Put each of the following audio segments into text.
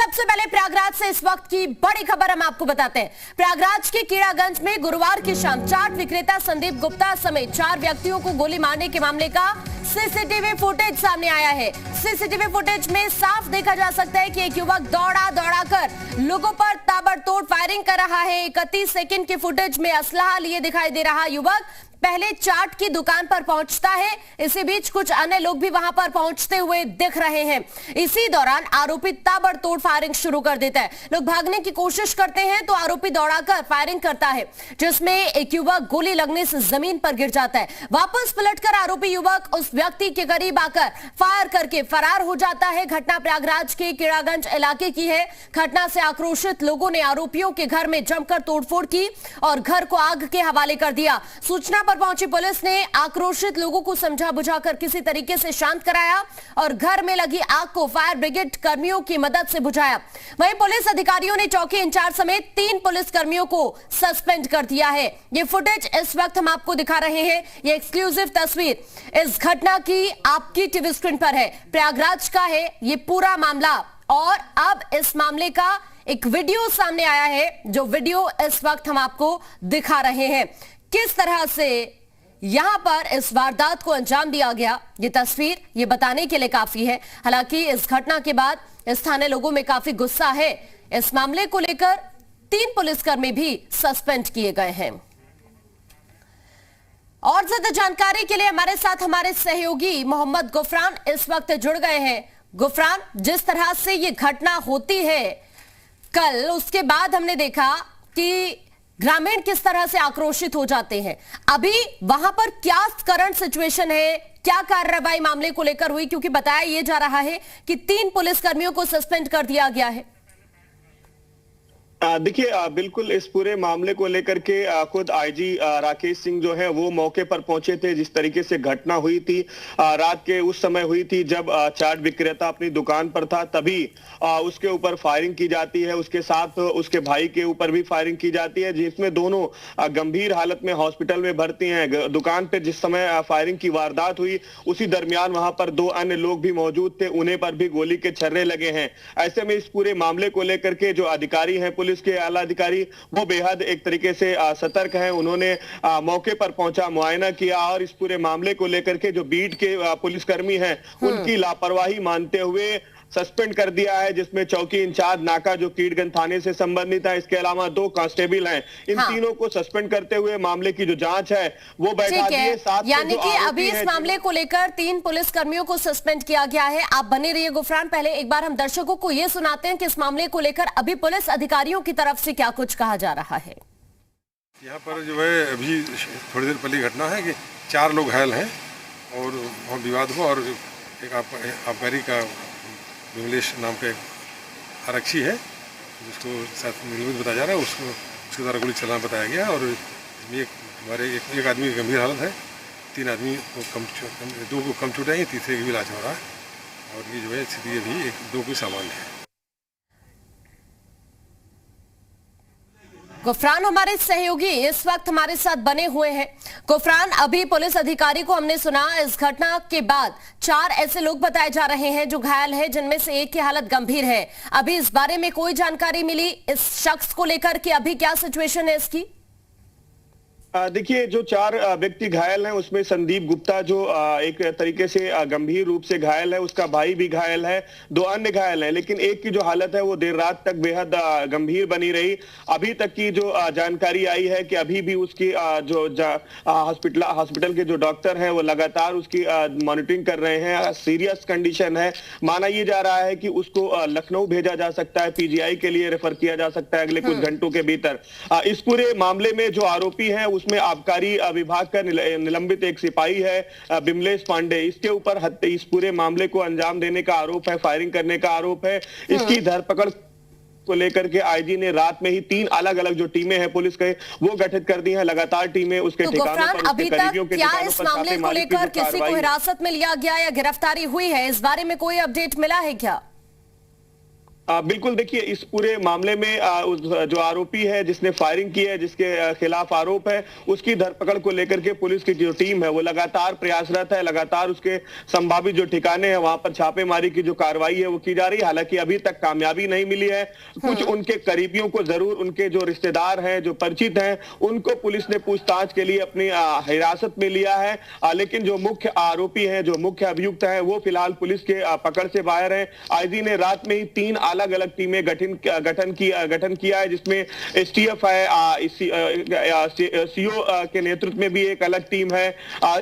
सबसे पहले प्रयागराज से इस वक्त की बड़ी खबर हम आपको बताते हैं। प्रयागराज के कीड़ागंज में गुरुवार की शाम चाट विक्रेता संदीप गुप्ता समेत 4 व्यक्तियों को गोली मारने के मामले का सीसीटीवी फुटेज सामने आया है। सीसीटीवी फुटेज में साफ देखा जा सकता है कि एक युवक दौड़ा कर लोगों पर ताबड़तोड़ फायरिंग कर रहा है। 31 सेकंड की फुटेज में असलहा लिए दिखाई दे रहा युवक पहले चाट की दुकान पर पहुंचता है। इसी बीच कुछ अन्य लोग भी वहां पर पहुंचते हुए दिख रहे हैं। इसी दौरान आरोपी ताबड़तोड़ फायरिंग शुरू कर देता है। लोग भागने की कोशिश करते हैं तो आरोपी दौड़ाकर फायरिंग करता है, जिसमें एक युवक गोली लगने से जमीन पर गिर जाता है। वापस पलटकर आरोपी युवक उस व्यक्ति के करीब आकर फायर करके फरार हो जाता है। घटना प्रयागराज के कीड़ागंज इलाके की है। घटना से आक्रोशित लोगों ने आरोपियों के घर में जमकर तोड़फोड़ की और घर को आग के हवाले कर दिया। सूचना पर पहुंची पुलिस ने आक्रोशित लोगों को समझा बुझाकर किसी तरीके से शांत कराया और घर में लगी आग को फायर ब्रिगेड कर्मियों की मदद से बुझाया। वहीं पुलिस अधिकारियों ने चौकी इंचार्ज समेत 3 पुलिस कर्मियों को सस्पेंड कर दिया है। ये फुटेज इस वक्त हम आपको दिखा रहे हैं। ये एक्सक्लूसिव तस्वीर इस घटना की आपकी टीवी स्क्रीन पर है। प्रयागराज का है ये पूरा मामला और अब इस मामले का एक वीडियो सामने आया है, जो वीडियो इस वक्त हम आपको दिखा रहे हैं। किस तरह से यहां पर इस वारदात को अंजाम दिया गया, ये तस्वीर ये बताने के लिए काफी है। हालांकि इस घटना के बाद स्थानीय लोगों में काफी गुस्सा है। इस मामले को लेकर 3 पुलिसकर्मी भी सस्पेंड किए गए हैं। और ज्यादा जानकारी के लिए हमारे साथ हमारे सहयोगी मोहम्मद गुफरान इस वक्त जुड़ गए हैं। गुफरान, जिस तरह से ये घटना होती है कल, उसके बाद हमने देखा कि ग्रामीण किस तरह से आक्रोशित हो जाते हैं। अभी वहां पर क्या करंट सिचुएशन है, क्या कार्रवाई मामले को लेकर हुई, क्योंकि बताया यह जा रहा है कि 3 पुलिसकर्मियों को सस्पेंड कर दिया गया है। देखिए, बिल्कुल इस पूरे मामले को लेकर के खुद आईजी राकेश सिंह जो है वो मौके पर पहुंचे थे। जिस तरीके से घटना हुई थी रात के उस समय हुई थी जब चाट विक्रेता अपनी दुकान पर था, तभी उसके ऊपर फायरिंग की जाती है। उसके साथ उसके भाई के ऊपर भी फायरिंग की जाती है, जिसमें दोनों गंभीर हालत में हॉस्पिटल में भर्ती हैं। दुकान पर जिस समय फायरिंग की वारदात हुई उसी दरमियान वहां पर 2 अन्य लोग भी मौजूद थे, उन्हें पर भी गोली के छर्रे लगे हैं। ऐसे में इस पूरे मामले को लेकर के जो अधिकारी हैं, पुलिस के आला अधिकारी, वो बेहद एक तरीके से सतर्क हैं। उन्होंने मौके पर पहुंचा, मुआयना किया और इस पूरे मामले को लेकर के जो बीट के पुलिसकर्मी हैं उनकी लापरवाही मानते हुए सस्पेंड कर दिया है, जिसमें चौकी इंचार्ज नाका जो कीड़गंज थाने से संबंधित है, इसके अलावा 2 कांस्टेबल हैं। इन तीनों को सस्पेंड करते हुए मामले की जो जांच है वो बैठा दी है। साथ यानी कि अभी इस मामले को लेकर 3 पुलिसकर्मियों को सस्पेंड किया गया है। आप बने रहिए गुफरान। पहले एक बार हम दर्शकों को ये सुनाते हैं कि इस मामले को लेकर अभी पुलिस अधिकारियों की तरफ से क्या कुछ कहा जा रहा है। यहाँ पर जो है अभी थोड़ी देर पहले घटना है कि 4 लोग घायल हैं और बहुत विवाद हुआ और एक आबकारी का विमलेश नाम का एक आरक्षी है जिसको साथ निलंबित बताया जा रहा है, उसके द्वारा गोली चलाना बताया गया और हमारे एक आदमी की गंभीर हालत है, 3 आदमी को 2 को कम चोटें आई, तीसरे की भी इलाज हो रहा है और ये जो है स्थिति अभी 1-2 की सामान्य है। गुफरान हमारे सहयोगी इस वक्त हमारे साथ बने हुए हैं। गुफरान, अभी पुलिस अधिकारी को हमने सुना, इस घटना के बाद 4 ऐसे लोग बताए जा रहे हैं जो घायल हैं, जिनमें से एक की हालत गंभीर है। अभी इस बारे में कोई जानकारी मिली इस शख्स को लेकर कि अभी क्या सिचुएशन है इसकी? देखिए, जो 4 व्यक्ति घायल हैं उसमें संदीप गुप्ता जो एक तरीके से गंभीर रूप से घायल है, उसका भाई भी घायल है, 2 अन्य घायल हैं, लेकिन एक की जो हालत है वो देर रात तक बेहद गंभीर बनी रही। अभी तक की जो जानकारी आई है कि अभी भी उसकी जो हॉस्पिटल के जो डॉक्टर हैं वो लगातार उसकी मॉनिटरिंग कर रहे हैं। सीरियस कंडीशन है, माना ये जा रहा है कि उसको लखनऊ भेजा जा सकता है, पीजीआई के लिए रेफर किया जा सकता है अगले कुछ घंटों के भीतर। इस पूरे मामले में जो आरोपी है उसमें आबकारी विभाग का निलंबित एक सिपाही है विमलेश पांडे, इसके ऊपर इस पूरे मामले को अंजाम देने का आरोप है, फायरिंग करने का आरोप है। इसकी धरपकड़ को लेकर के आईजी ने रात में ही 3 अलग अलग जो टीमें हैं पुलिस के वो गठित कर दी हैं। लगातार टीमें उसके ठिकानों पर, अभी तक क्या इस मामले को लेकर किसी को हिरासत में लिया गया या गिरफ्तारी हुई है, इस बारे में कोई अपडेट मिला है क्या? बिल्कुल, देखिए इस पूरे मामले में जो आरोपी है जिसने फायरिंग की है, जिसके खिलाफ आरोप है, उसकी धरपकड़ को लेकर के पुलिस की जो टीम है वो लगातार प्रयासरत है। लगातार उसके संभावित जो ठिकाने हैं वहां पर छापेमारी की जो कार्रवाई है वो की जा रही है। हालांकि अभी तक कामयाबी नहीं मिली है। कुछ उनके करीबियों को जरूर, उनके जो रिश्तेदार हैं, जो परिचित हैं, उनको पुलिस ने पूछताछ के लिए अपनी हिरासत में लिया है। लेकिन जो मुख्य आरोपी है, जो मुख्य अभियुक्त है, वो फिलहाल पुलिस के पकड़ से बाहर है। आईजी ने रात में ही 3 अलग अलग टीमें गठन किया है, जिसमें एसटीएफ है, सीओ के नेतृत्व में भी एक अलग टीम है।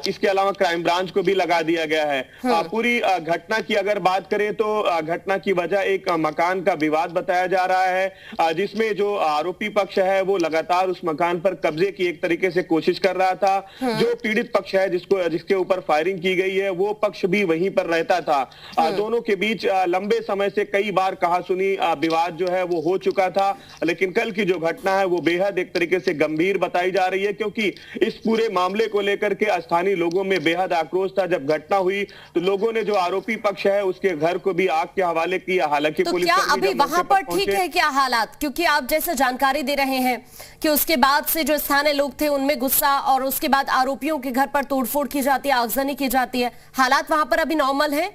इसके अलावा क्राइम ब्रांच को भी लगा दिया गया है। पूरी घटना की अगर बात करें तो घटना की वजह एक मकान का विवाद बताया जा रहा है, जिसमें जो आरोपी पक्ष है वो लगातार उस मकान पर कब्जे की एक तरीके से कोशिश कर रहा था। जो पीड़ित पक्ष है, जिसके ऊपर फायरिंग की गई है, वो पक्ष भी वहीं पर रहता था। दोनों के बीच लंबे समय से कई बार कहासुनी विवाद जो है वो हो चुका था। लेकिन कल की जो घटना है वो बेहद एक तरीके से गंभीर बताई जा रही है, क्योंकि इस पूरे मामले को लेकर के स्थानीय लोगों में बेहद आक्रोश था। जब घटना हुई तो लोगों ने जो आरोपी पक्ष है उसके घर को भी आग के हवाले किया। हालांकि तो पुलिस क्या अभी वहां पर ठीक है क्या हालात? क्योंकि आप जैसे जानकारी दे रहे हैं कि उसके बाद से जो स्थानीय लोग थे उनमें गुस्सा, और उसके बाद आरोपियों के घर पर तोड़फोड़ की जाती है, आगजनी की जाती है। हालात वहां पर अभी नॉर्मल है?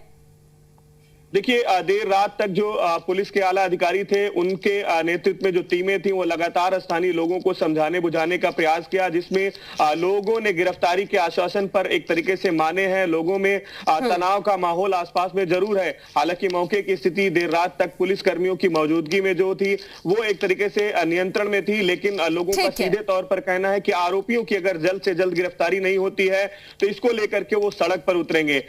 देखिए, देर रात तक जो पुलिस के आला अधिकारी थे, उनके नेतृत्व में जो टीमें थी वो लगातार स्थानीय लोगों को समझाने बुझाने का प्रयास किया, जिसमें लोगों ने गिरफ्तारी के आश्वासन पर एक तरीके से माने हैं। लोगों में तनाव का माहौल आसपास में जरूर है। हालांकि मौके की स्थिति देर रात तक पुलिस कर्मियों की मौजूदगी में जो थी वो एक तरीके से नियंत्रण में थी। लेकिन लोगों का सीधे तौर पर कहना है कि आरोपियों की अगर जल्द से जल्द गिरफ्तारी नहीं होती है तो इसको लेकर के वो सड़क पर उतरेंगे।